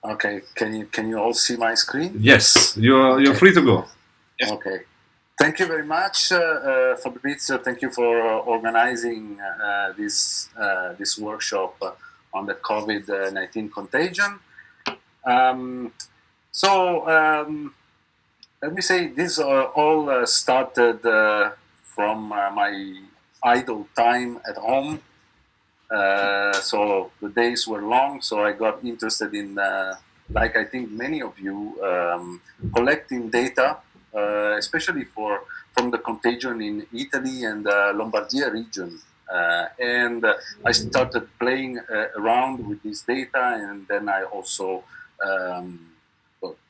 Okay, can you all see my screen? Yes, you're free to go. Okay. Thank you very much, Fabrizio. Thank you for organizing this workshop on the COVID-19 contagion. So let me say this all started from my idle time at home. So the days were long, so I got interested in, like I think many of you, collecting data, especially from the contagion in Italy and Lombardia region. And I started playing around with this data, and then I also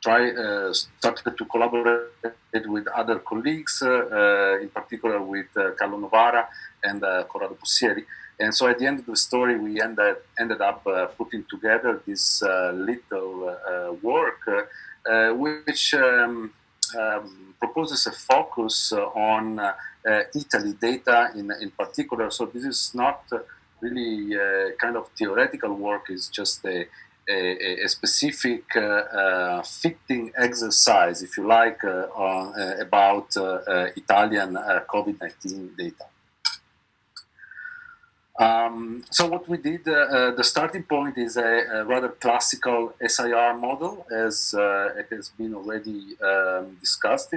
started to collaborate with other colleagues, in particular with Carlo Novara and Corrado Possieri. And so at the end of the story, we ended up putting together this little work, which proposes a focus on Italy data in particular. So this is not really kind of theoretical work. It's just a specific fitting exercise, if you like, about Italian COVID-19 data. So what we did, the starting point is a rather classical SIR model, as it has been already discussed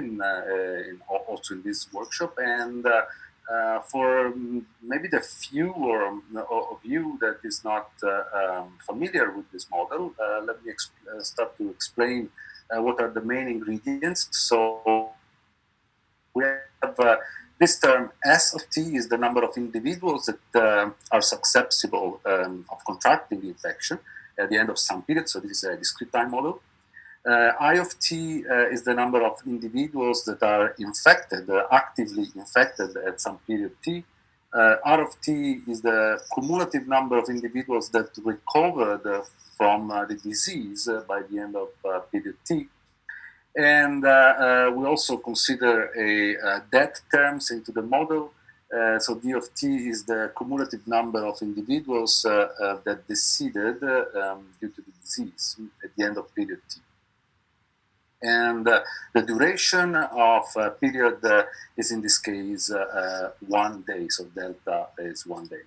also in this workshop. And for maybe the few of you that is not familiar with this model, let me start to explain what are the main ingredients. So we have this term S of T is the number of individuals that are susceptible of contracting the infection at the end of some period. So this is a discrete time model. I of T is the number of individuals that are infected, actively infected at some period T. R of T is the cumulative number of individuals that recovered from the disease by the end of period T. And we also consider a death terms into the model. So D of T is the cumulative number of individuals that deceased due to the disease at the end of period T. And the duration of period is in this case 1 day, so delta is 1 day.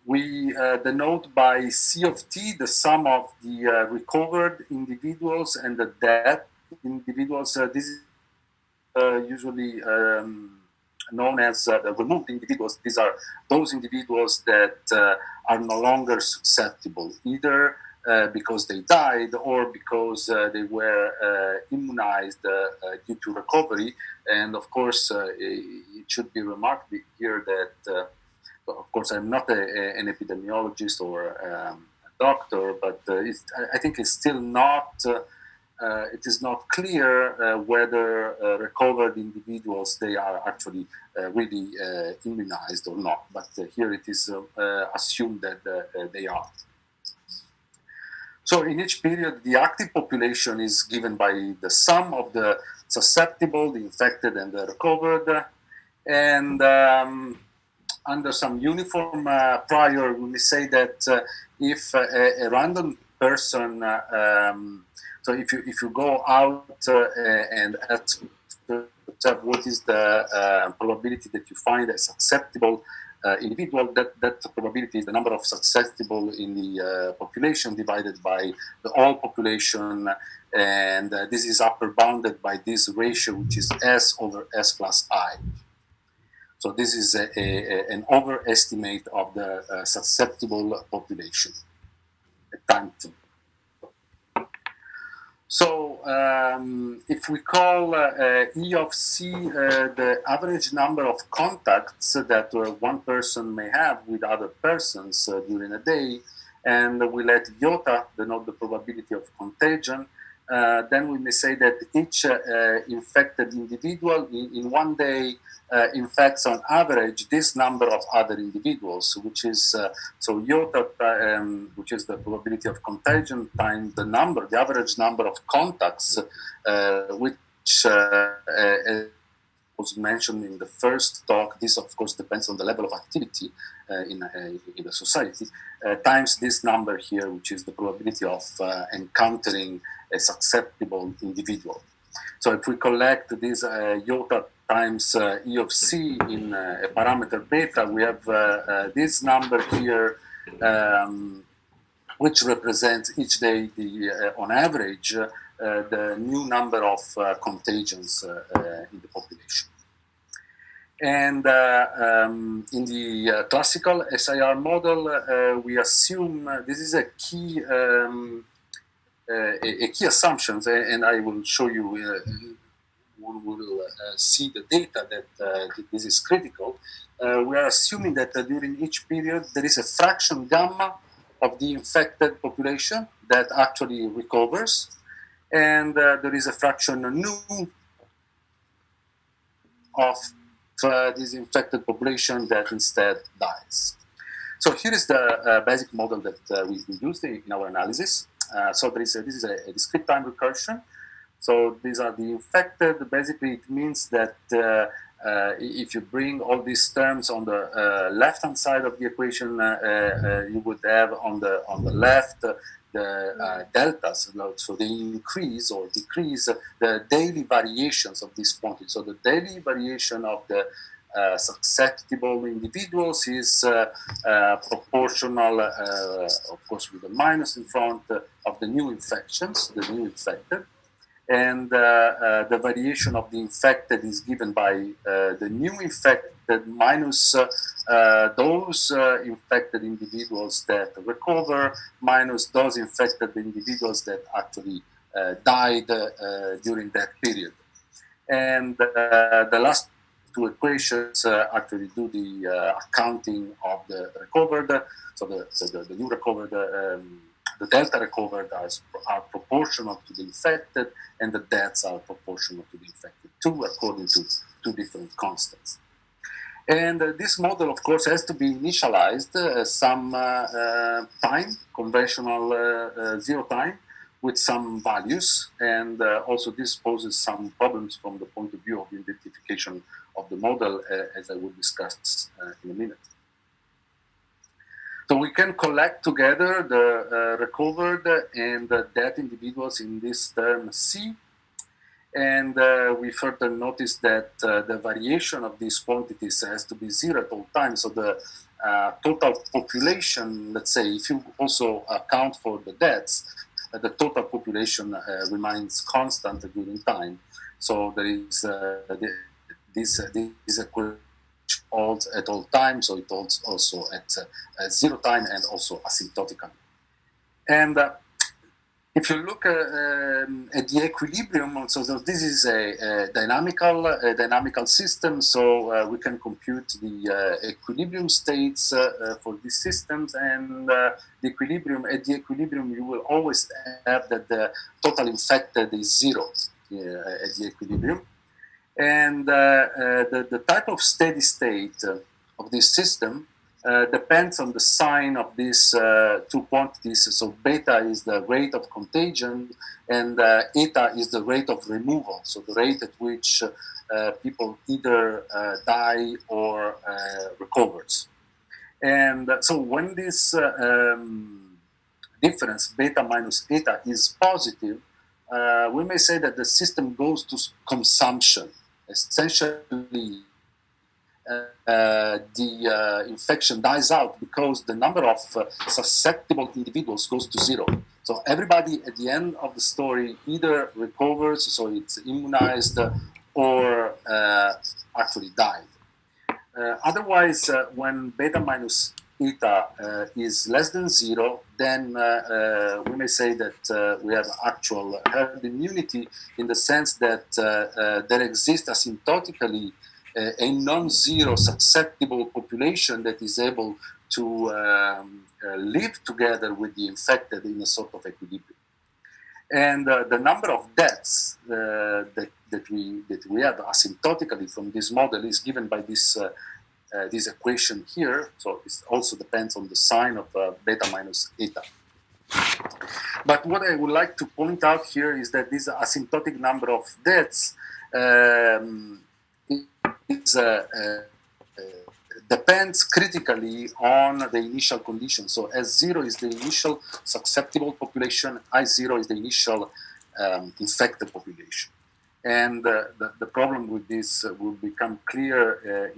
We denote by C of T the sum of the recovered individuals and the dead individuals. This is usually known as the removed individuals. These are those individuals that are no longer susceptible, either because they died or because they were immunized due to recovery. And of course, it should be remarked here that of course, I'm not an epidemiologist or a doctor, but I think it's still not. It is not clear whether recovered individuals they are actually really immunized or not. But here it is assumed that they are. So in each period, the active population is given by the sum of the susceptible, the infected, and the recovered, and under some uniform prior, we may say that if a random person, so if you go out and ask what is the probability that you find a susceptible individual, that probability is the number of susceptible in the population divided by the whole population, and this is upper bounded by this ratio, which is S over S plus I. So this is an overestimate of the susceptible population at time t. So if we call E of C the average number of contacts that one person may have with other persons during a day, and we let iota denote the probability of contagion, then we may say that each infected individual in 1 day infects on average this number of other individuals, which is so iota, which is the probability of contagion times the average number of contacts, which was mentioned in the first talk, this of course depends on the level of activity in the society, times this number here, which is the probability of encountering a susceptible individual. So if we collect this iota times E of C in a parameter beta, we have this number here, which represents each day, on average, the new number of contagions in the population. And in the classical SIR model, we assume this is a key assumption, and I will show you. We will see the data that this is critical. We are assuming that during each period there is a fraction gamma of the infected population that actually recovers, and there is a fraction nu of this infected population that instead dies. So here is the basic model that we used in our analysis. So this is a discrete time recursion. So these are the infected. Basically, it means that if you bring all these terms on the left-hand side of the equation, you would have on the left the deltas, so they increase or decrease the daily variations of this quantity. So the daily variation of the susceptible individuals is proportional, of course, with a minus in front of the new infections, the new infected. And the variation of the infected is given by the new infected minus those infected individuals that recover minus those infected individuals that actually died during that period. And the last two equations actually do the accounting of the recovered. So the new recovered, the delta recovered are proportional to the infected, and the deaths are proportional to the infected too, according to two different constants. And this model, of course, has to be initialized some time, conventional zero time, with some values. And also this poses some problems from the point of view of the identification of the model, as I will discuss in a minute. So we can collect together the recovered and the dead individuals in this term C. And we further notice that the variation of these quantities has to be zero at all times. So the total population, let's say, if you also account for the deaths, the total population remains constant during time. So there is this equation holds at all times, so it holds also at zero time and also asymptotically. And if you look at the equilibrium, so this is a dynamical system, so we can compute the equilibrium states for these systems, and at the equilibrium you will always have that the total infected is zero at the equilibrium. And the type of steady state of this system depends on the sign of these two quantities. So beta is the rate of contagion, and eta is the rate of removal, so the rate at which people either die or recovers. And so when this difference, beta minus eta, is positive, we may say that the system goes to consumption. Essentially, the infection dies out because the number of susceptible individuals goes to zero. So everybody at the end of the story either recovers, so it's immunized, or actually died. Otherwise, when beta minus eta is less than zero, then we may say that we have actual herd immunity, in the sense that there exists asymptotically a non-zero susceptible population that is able to live together with the infected in a sort of equilibrium. And the number of deaths that we have asymptotically from this model is given by this equation here. So it also depends on the sign of beta minus eta. But what I would like to point out here is that this asymptotic number of deaths depends critically on the initial condition. So S0 is the initial susceptible population, I0 is the initial infected population. And the problem with this will become clear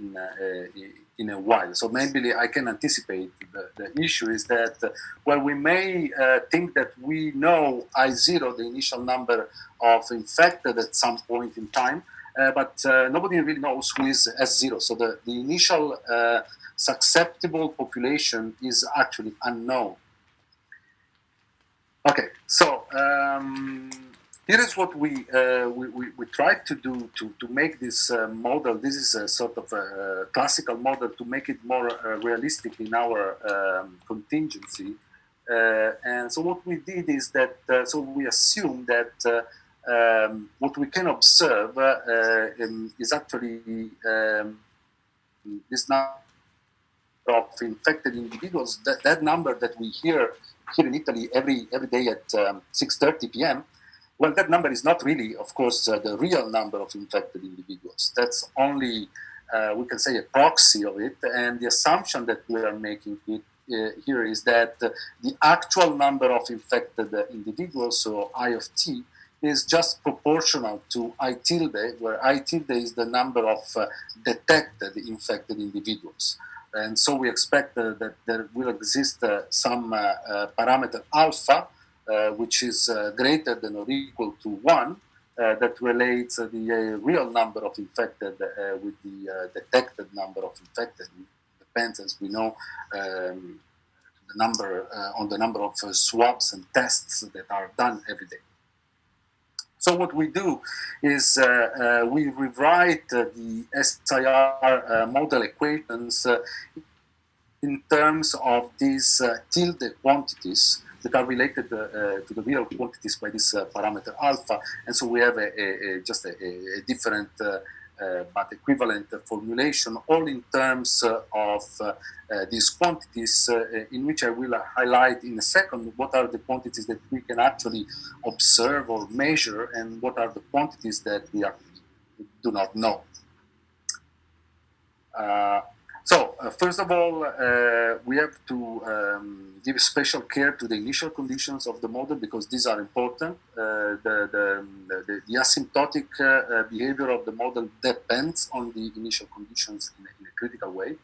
in a while. So maybe I can anticipate the issue is that, well, we may think that we know I0, the initial number of infected at some point in time, but nobody really knows who is S0. So the initial susceptible population is actually unknown. Okay, so here is what we tried to do to make this model. This is a sort of a classical model to make it more realistic in our contingency. And so what we did is that, so we assume that what we can observe is actually this number of infected individuals. That number that we hear here in Italy every day at 6:30 p.m. Well, that number is not really, of course, the real number of infected individuals. That's only, we can say, a proxy of it. And the assumption that we are making here is that the actual number of infected individuals, so I of t, is just proportional to I tilde, where I tilde is the number of detected infected individuals. And so we expect that there will exist some parameter alpha, which is greater than or equal to 1, that relates the real number of infected with the detected number of infected. It depends, as we know, the number on the number of swabs and tests that are done every day. So what we do is we rewrite the SIR model equations in terms of these tilde quantities that are related to the real quantities by this parameter alpha. And so we have just a different but equivalent formulation, all in terms of these quantities, in which I will highlight in a second what are the quantities that we can actually observe or measure, and what are the quantities that we actually do not know. So, first of all, we have to give special care to the initial conditions of the model, because these are important. The asymptotic behavior of the model depends on the initial conditions in a critical way.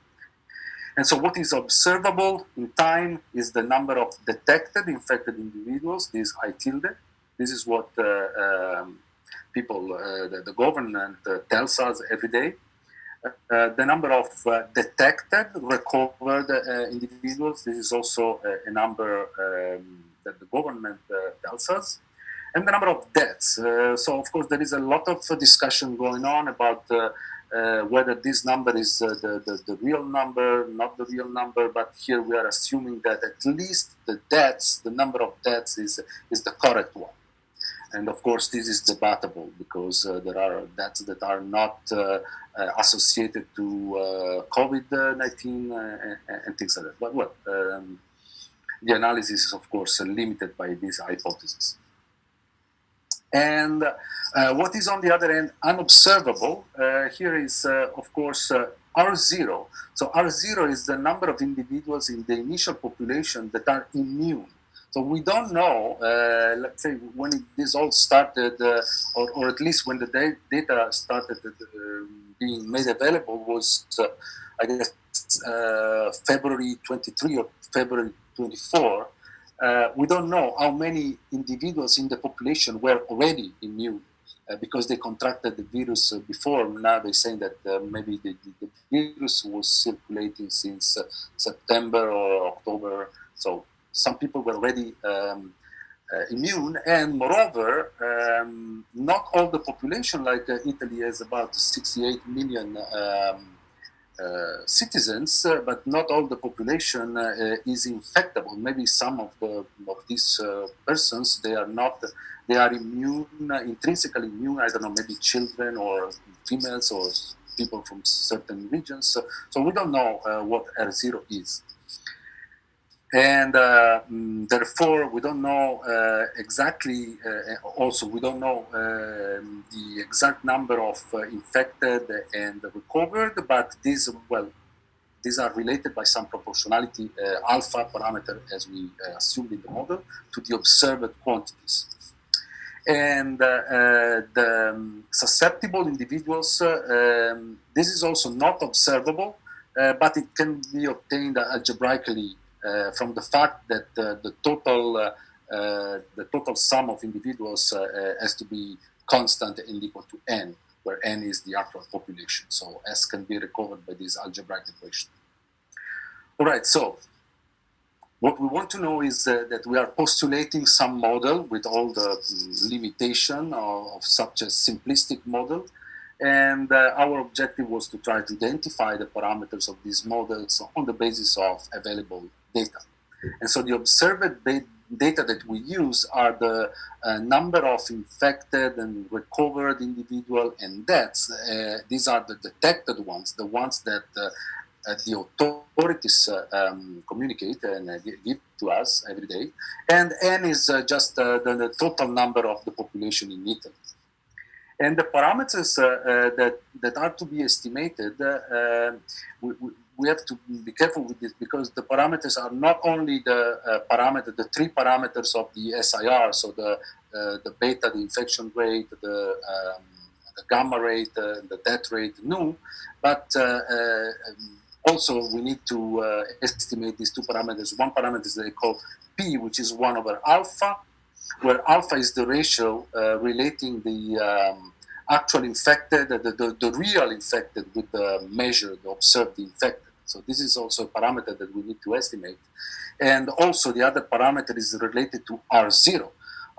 And so what is observable in time is the number of detected infected individuals, this I tilde. This is what people, the government tells us every day. The number of detected, recovered individuals, this is also a number that the government tells us. And the number of deaths. So, of course, there is a lot of discussion going on about whether this number is the real number, not the real number, but here we are assuming that at least the deaths, the number of deaths is the correct one. And of course, this is debatable, because there are deaths that are not associated to COVID-19 and things like that. But well, the analysis is, of course, limited by this hypothesis. And what is, on the other hand, unobservable, here is, of course, R0. So R0 is the number of individuals in the initial population that are immune. So we don't know, let's say, when this all started, or at least when the data started being made available was, I guess, February 23 or February 24. We don't know how many individuals in the population were already immune because they contracted the virus before. Now they're saying that maybe the virus was circulating since September or October. So some people were already immune, and moreover, not all the population, like Italy has about 68 million citizens, but not all the population is infectable. Maybe some of these persons, they are immune, intrinsically immune. I don't know, maybe children or females or people from certain regions. So we don't know what R0 is. And therefore, we don't know exactly, also we don't know the exact number of infected and recovered, but these are related by some proportionality alpha parameter, as we assumed in the model, to the observed quantities. And the susceptible individuals, this is also not observable, but it can be obtained algebraically from the fact that the total sum of individuals has to be constant and equal to n, where n is the actual population. So S can be recovered by this algebraic equation. All right, so what we want to know is that we are postulating some model with all the limitation of such a simplistic model. And our objective was to try to identify the parameters of these models on the basis of available data. And so the observed data that we use are the number of infected and recovered individual and deaths. These are the detected ones, the ones that the authorities communicate and give to us every day. And N is just the total number of the population in Italy. And the parameters that are to be estimated, we have to be careful with this, because the parameters are not only the three parameters of the SIR, so the beta, the infection rate, the gamma rate, the death rate, nu, but also we need to estimate these two parameters. One parameter is they call P, which is 1 over alpha, where alpha is the ratio relating the actual infected, the real infected with the measure, the observed infected. So this is also a parameter that we need to estimate. And also the other parameter is related to R0.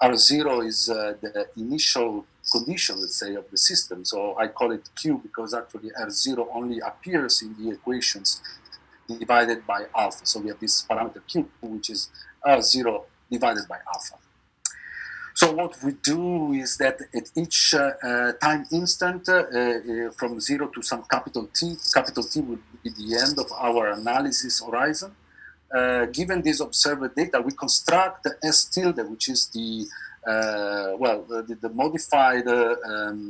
R0 is the initial condition, let's say, of the system. So I call it Q because actually R0 only appears in the equations divided by alpha. So we have this parameter Q, which is R0 divided by alpha. So what we do is that at each time instant, from 0 to some capital T will be the end of our analysis horizon. Given this observed data, we construct S tilde, which is the modified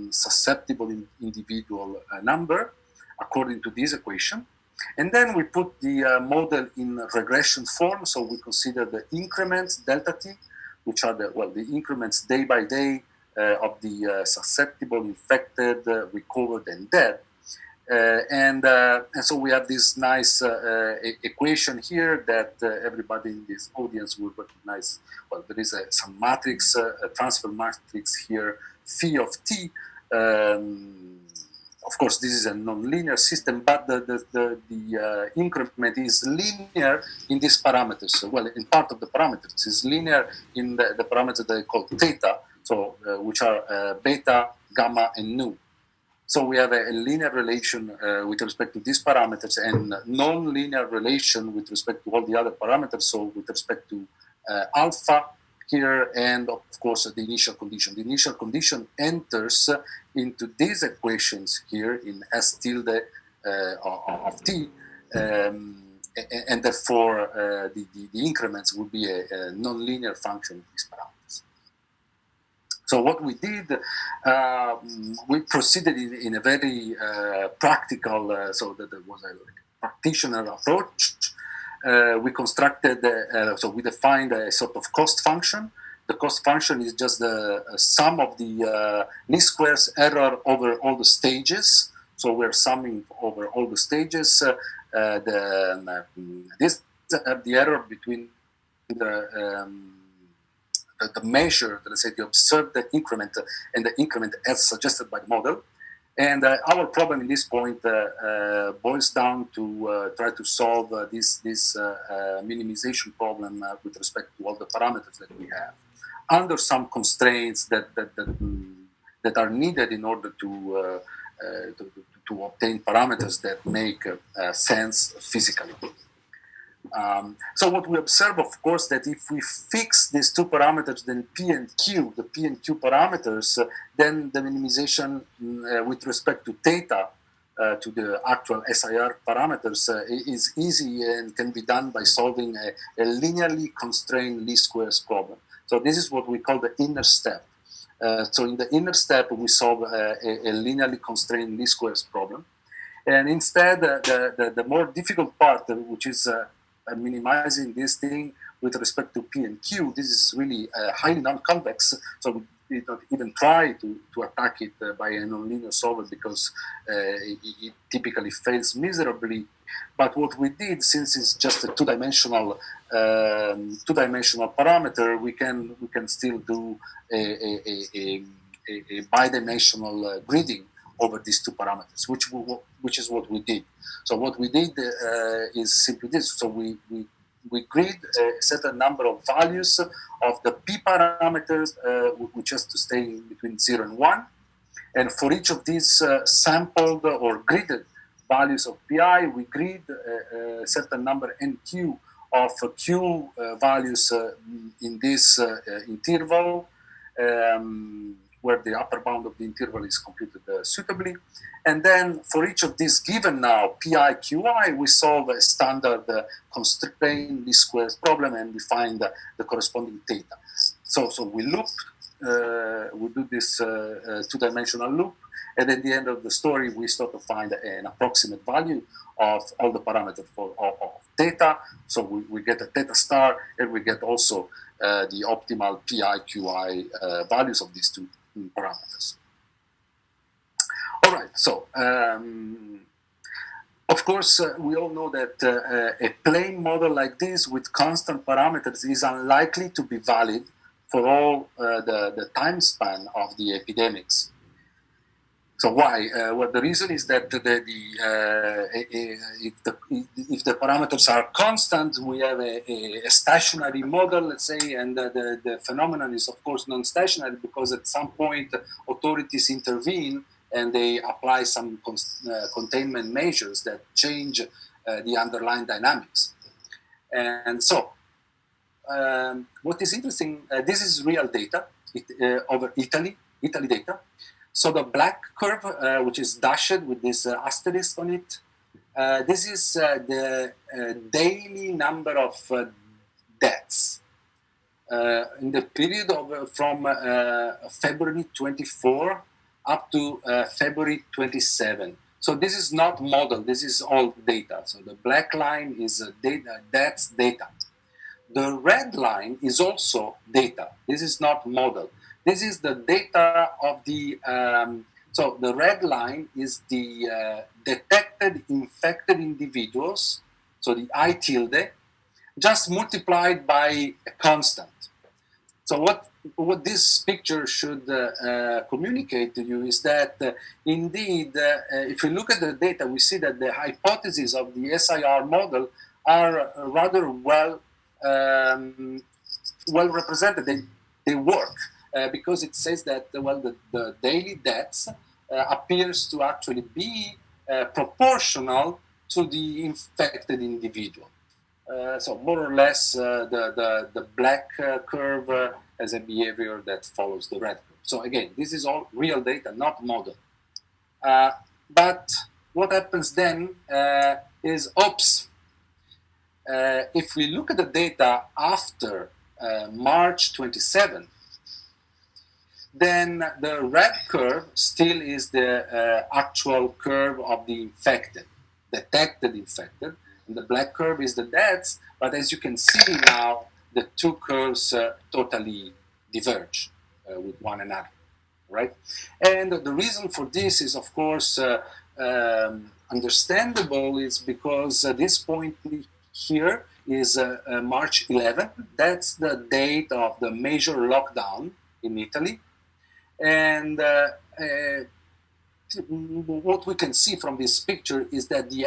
susceptible individual number according to this equation. And then we put the model in regression form. So we consider the increments delta T, which are the increments day by day of the susceptible, infected, recovered, and dead. And so we have this nice equation here that everybody in this audience will recognize. Well, there is some matrix, a transfer matrix here, phi of t. Of course, this is a nonlinear system, but the increment is linear in these parameters. So, well, in part of the parameters, it's linear in the parameters that I call theta, so which are beta, gamma, and nu. So we have a linear relation with respect to these parameters and non-linear relation with respect to all the other parameters. So with respect to alpha here and of course the initial condition. The initial condition enters into these equations here in S tilde of t, and therefore the increments will be a non-linear function of these parameters. So what we did, we proceeded in a very practical, so that there was a practitioner approach. We constructed, so we defined a sort of cost function. The cost function is just the sum of the least squares error over all the stages. So we're summing over all the stages. The error between the measure, let's say the observed increment and the increment as suggested by the model. And our problem in this point boils down to try to solve this minimization problem with respect to all the parameters that we have, under some constraints that are needed in order to obtain parameters that make sense physically. So what we observe, of course, that if we fix these two parameters, then P and Q, the P and Q parameters, then the minimization with respect to theta to the actual SIR parameters is easy and can be done by solving a linearly constrained least squares problem. So this is what we call the inner step. So in the inner step, we solve a linearly constrained least squares problem. And instead, the more difficult part, which is minimizing this thing with respect to P and Q, this is really highly non-convex. So we don't even try to attack it by a nonlinear solver because it typically fails miserably. But what we did, since it's just a two-dimensional parameter, we can still do a bidimensional gridding over these two parameters, which is what we did. So what we did is simply this. So we grid a certain number of values of the P parameters, which has to stay between 0 and 1. And for each of these sampled or gridded values of PI, we grid a certain number NQ of Q values in this interval, where the upper bound of the interval is computed suitably. And then for each of these given now, PI, QI, we solve a standard constrained least squares problem and we find the corresponding theta. So we loop, we do this two-dimensional loop, and at the end of the story, we start to find an approximate value of all the parameters of theta. So we get a theta star, and we get also the optimal PI, QI values of these two parameters. All right, so of course, we all know that a plain model like this with constant parameters is unlikely to be valid for all the time span of the epidemics. So why? Well, the reason is that if the parameters are constant, we have a stationary model, let's say, and the phenomenon is, of course, non-stationary because at some point authorities intervene and they apply some containment measures that change the underlying dynamics. And so, what is interesting, this is real data over Italy data. So the black curve, which is dashed with this asterisk on it, this is the daily number of deaths in the period of from February 24 up to February 27. So this is not model, this is all data. So the black line is data, that's data. The red line is also data. This is not model. This is the data of the, so the red line is the detected infected individuals, so the I tilde, just multiplied by a constant. So what this picture should communicate to you is that indeed, if we look at the data, we see that the hypotheses of the SIR model are rather well represented. They work. Because it says that, well, the daily deaths appears to actually be proportional to the infected individual. So more or less, the black curve has a behavior that follows the red curve. So again, this is all real data, not model. But what happens then is, oops, if we look at the data after March 27, then the red curve still is the actual curve of the infected, detected infected, and the black curve is the deaths, but as you can see now, the two curves totally diverge with one another, right? And the reason for this is, of course, understandable, is because this point here is March 11th. That's the date of the major lockdown in Italy. And what we can see from this picture is that the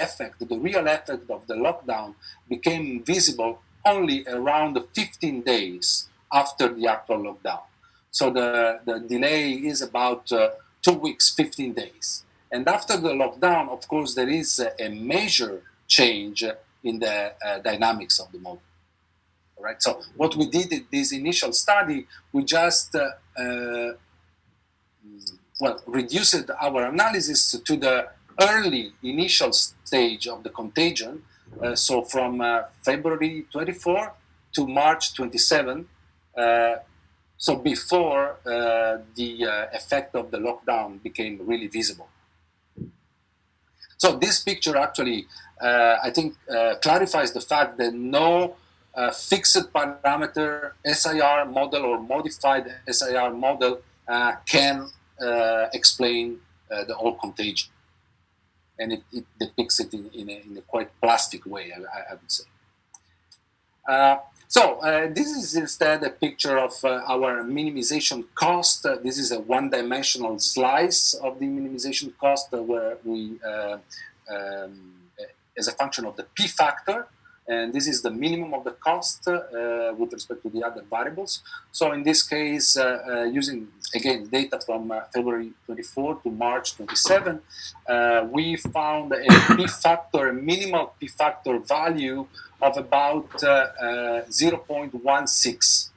real effect of the lockdown became visible only around 15 days after the actual lockdown. So the delay is about 2 weeks, 15 days. And after the lockdown, of course, there is a major change in the dynamics of the model. All right. So what we did in this initial study, we just reduced our analysis to the early initial stage of the contagion, so from February 24 to March 27, so before the effect of the lockdown became really visible. So this picture actually, I think, clarifies the fact that no fixed parameter SIR model or modified SIR model can explain the whole contagion. And it depicts it in a quite plastic way, I would say. This is instead a picture of our minimization cost. This is a one-dimensional slice of the minimization cost where we, as a function of the p factor, and this is the minimum of the cost with respect to the other variables. So in this case, using, again, data from February 24 to March 27, we found a p factor, a minimal p factor value of about 0.16,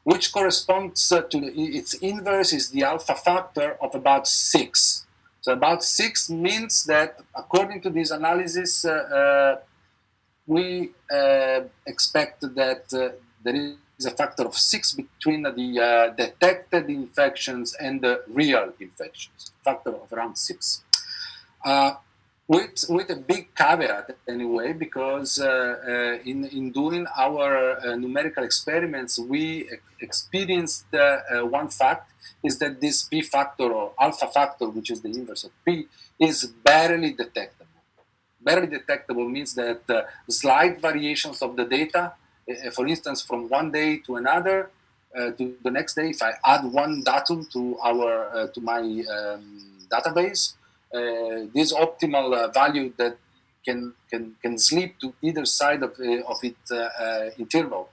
which corresponds to its inverse is the alpha factor of about 6. So about 6 means that, according to this analysis, we expect that there is a factor of 6 between the detected infections and the real infections, factor of around 6. With a big caveat anyway, because in doing our numerical experiments, we experienced one fact is that this p factor or alpha factor, which is the inverse of p, is barely detectable. Barely detectable means that slight variations of the data, for instance, from one day to another, to the next day, if I add one datum to our to my database, this optimal value that can slip to either side of its interval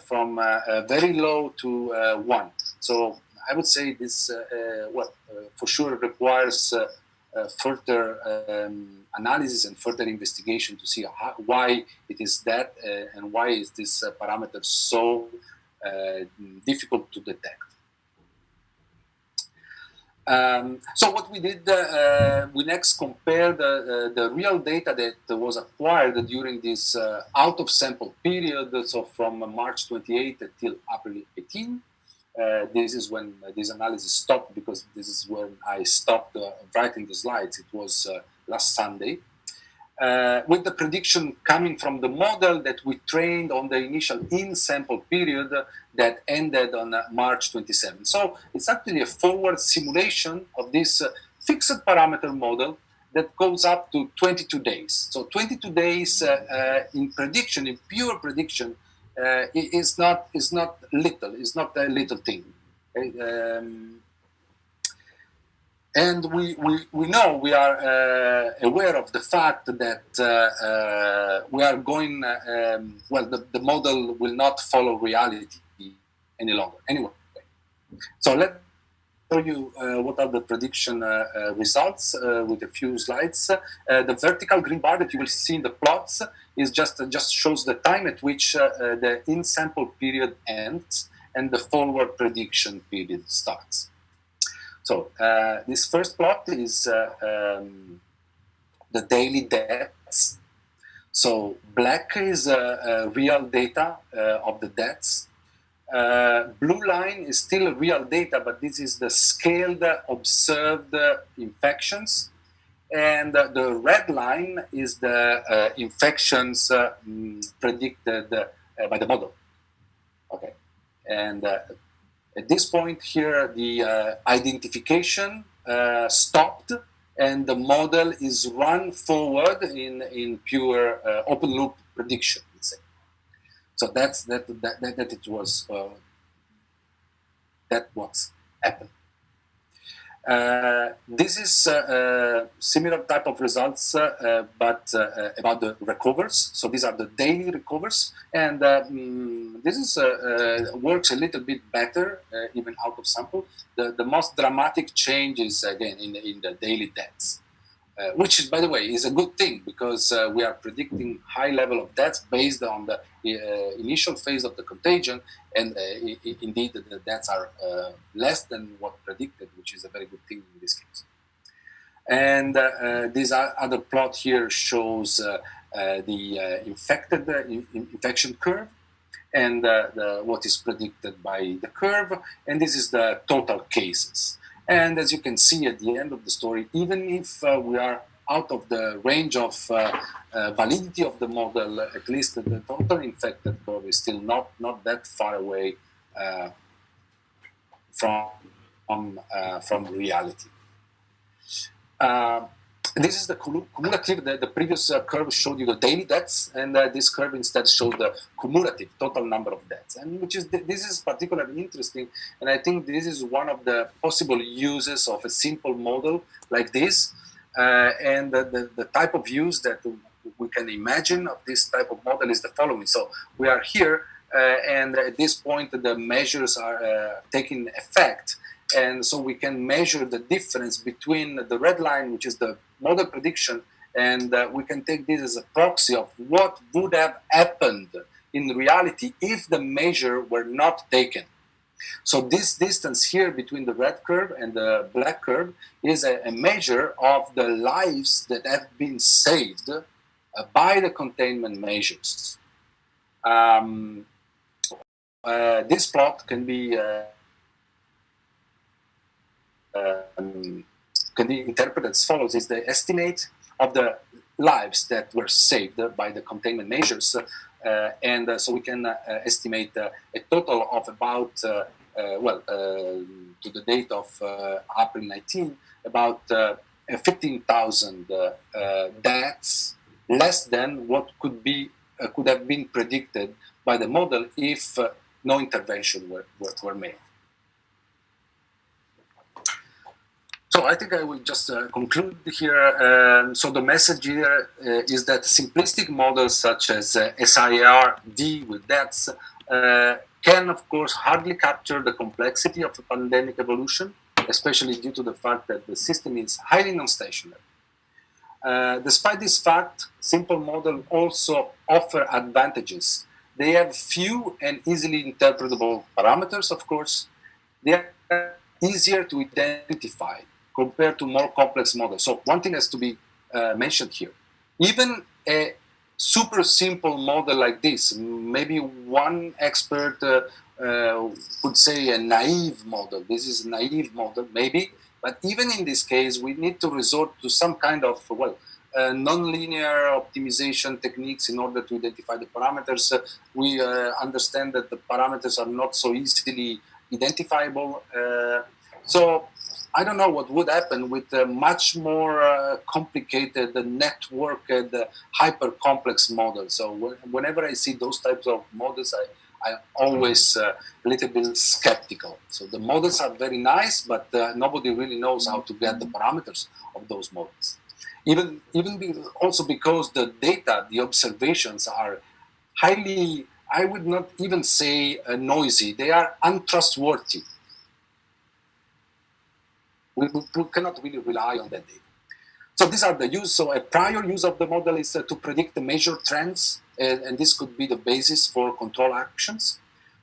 from very low to 1. So I would say this for sure requires further analysis and further investigation to see why it is that and why is this parameter so difficult to detect. So what we did, we next compared the real data that was acquired during this out of sample period, so from March 28 until April 18. This is when this analysis stopped, because this is when I stopped writing the slides. It was last Sunday. With the prediction coming from the model that we trained on the initial in-sample period that ended on March 27. So it's actually a forward simulation of this fixed parameter model that goes up to 22 days. So 22 days in prediction, in pure prediction, is not little. It's not a little thing. Okay? And we know, we are aware of the fact that we are going, the model will not follow reality any longer. Anyway, so let's show you what are the prediction results with a few slides. The vertical green bar that you will see in the plots is just shows the time at which the in-sample period ends and the forward prediction period starts. So this first plot is the daily deaths. So black is real data of the deaths. Blue line is still real data, but this is the scaled observed infections. And the red line is the infections predicted by the model. Okay, and at this point here, the identification stopped, and the model is run forward in pure open loop prediction, let's say. So that it was that what's happened. This is similar type of results, but about the recovers. So these are the daily recovers, and this is works a little bit better, even out of sample. The most dramatic change is again in the daily deaths, which is, by the way, is a good thing, because we are predicting high level of deaths based on the initial phase of the contagion, and indeed the deaths are less than what predicted, which is a very good thing in this case. And this other plot here shows the infection curve and what is predicted by the curve, and this is the total cases. And as you can see at the end of the story, even if we are out of the range of validity of the model, at least the total infected curve is still not that far away from reality. This is the cumulative. The previous curve showed you the daily deaths, and this curve instead showed the cumulative total number of deaths, and this is particularly interesting. And I think this is one of the possible uses of a simple model like this, and the type of use that we can imagine of this type of model is the following. So we are here, and at this point the measures are taking effect. And so we can measure the difference between the red line, which is the model prediction, and we can take this as a proxy of what would have happened in reality if the measure were not taken. So this distance here between the red curve and the black curve is a measure of the lives that have been saved by the containment measures. This plot can be interpreted as follows: is the estimate of the lives that were saved by the containment measures, and so we can estimate a total of about, to the date of April 19, about 15,000 deaths, less than what could have been predicted by the model if no intervention were made. So I think I will just conclude here. So the message here is that simplistic models such as SIR-D with deaths can, of course, hardly capture the complexity of a pandemic evolution, especially due to the fact that the system is highly non-stationary. Despite this fact, simple models also offer advantages. They have few and easily interpretable parameters, of course. They are easier to identify compared to more complex models. So one thing has to be mentioned here. Even a super simple model like this, maybe one expert could say a naive model. This is a naive model, maybe. But even in this case, we need to resort to some kind of, non-linear optimization techniques in order to identify the parameters. We understand that the parameters are not so easily identifiable. So I don't know what would happen with a much more complicated, networked, hyper-complex model. So whenever I see those types of models, I'm always a little bit skeptical. So the models are very nice, but nobody really knows how to get the parameters of those models. Also because the data, the observations are highly, I would not even say noisy, they are untrustworthy. We cannot really rely on that data. So these are the use. So a prior use of the model is to predict the measure trends, and this could be the basis for control actions.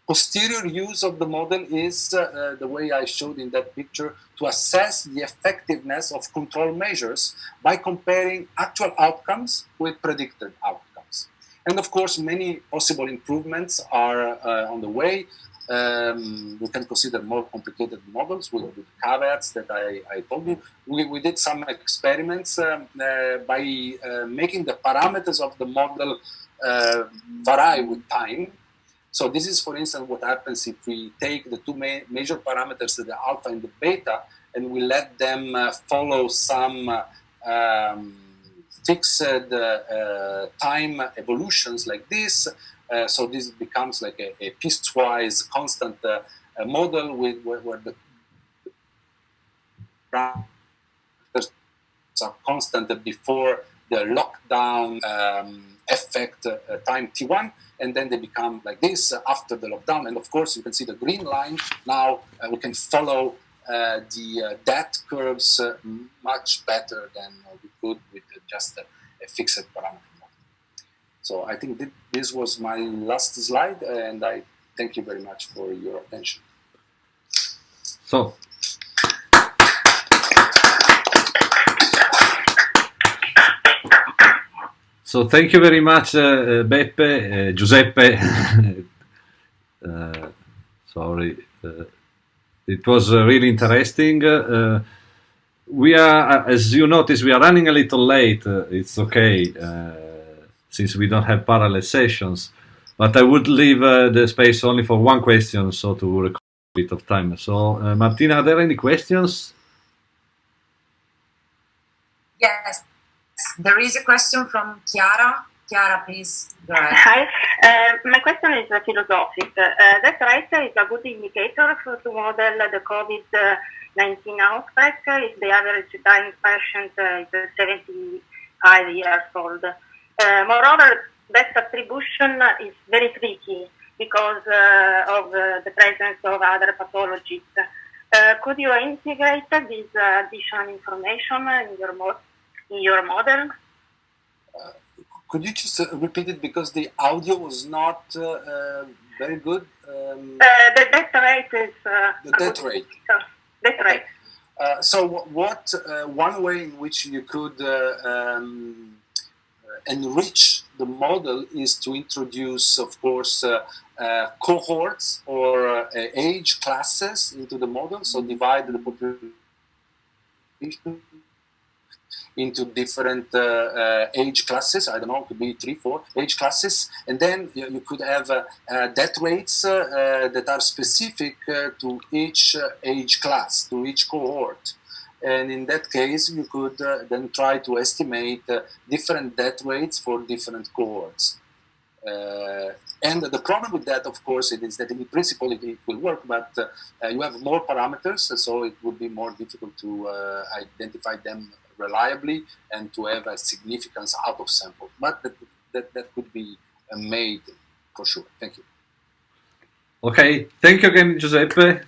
Posterior use of the model is the way I showed in that picture, to assess the effectiveness of control measures by comparing actual outcomes with predicted outcomes. And of course, many possible improvements are on the way. We can consider more complicated models with caveats that I told you. We did some experiments by making the parameters of the model vary with time. So this is, for instance, what happens if we take the two major parameters, the alpha and the beta, and we let them follow some fixed time evolutions like this. So this becomes like a piecewise constant model where the parameters are constant before the lockdown effect time t1, and then they become like this after the lockdown. And of course, you can see the green line. Now we can follow the death curves much better than we could with just a fixed parameter. So I think this was my last slide, and I thank you very much for your attention. So, So thank you very much, Giuseppe. Sorry. It was really interesting. We are, as you notice, we are running a little late. It's okay, since we don't have parallel sessions. But I would leave the space only for one question, so to record a bit of time. So, Martina, are there any questions? Yes, there is a question from Chiara. Chiara, please go ahead. Hi, my question is philosophic. That rate is a good indicator to model the COVID-19 outbreak if the average dying patient is 75 years old. Moreover, that attribution is very tricky because of the presence of other pathologies. Could you integrate this additional information in your model? Could you just repeat it because the audio was not very good? The death rate is the death rate. Death rate. So, what one way in which you could enrich the model is to introduce, of course, cohorts or age classes into the model. So, divide the population into different age classes. I don't know, it could be 3, 4 age classes. And then you could have death rates that are specific to each age class, to each cohort. And in that case, you could then try to estimate different death rates for different cohorts. And the problem with that, of course, it is that in principle it will work, but you have more parameters, so it would be more difficult to identify them reliably and to have a significance out of sample. But that could be made for sure. Thank you. Okay, thank you again, Giuseppe.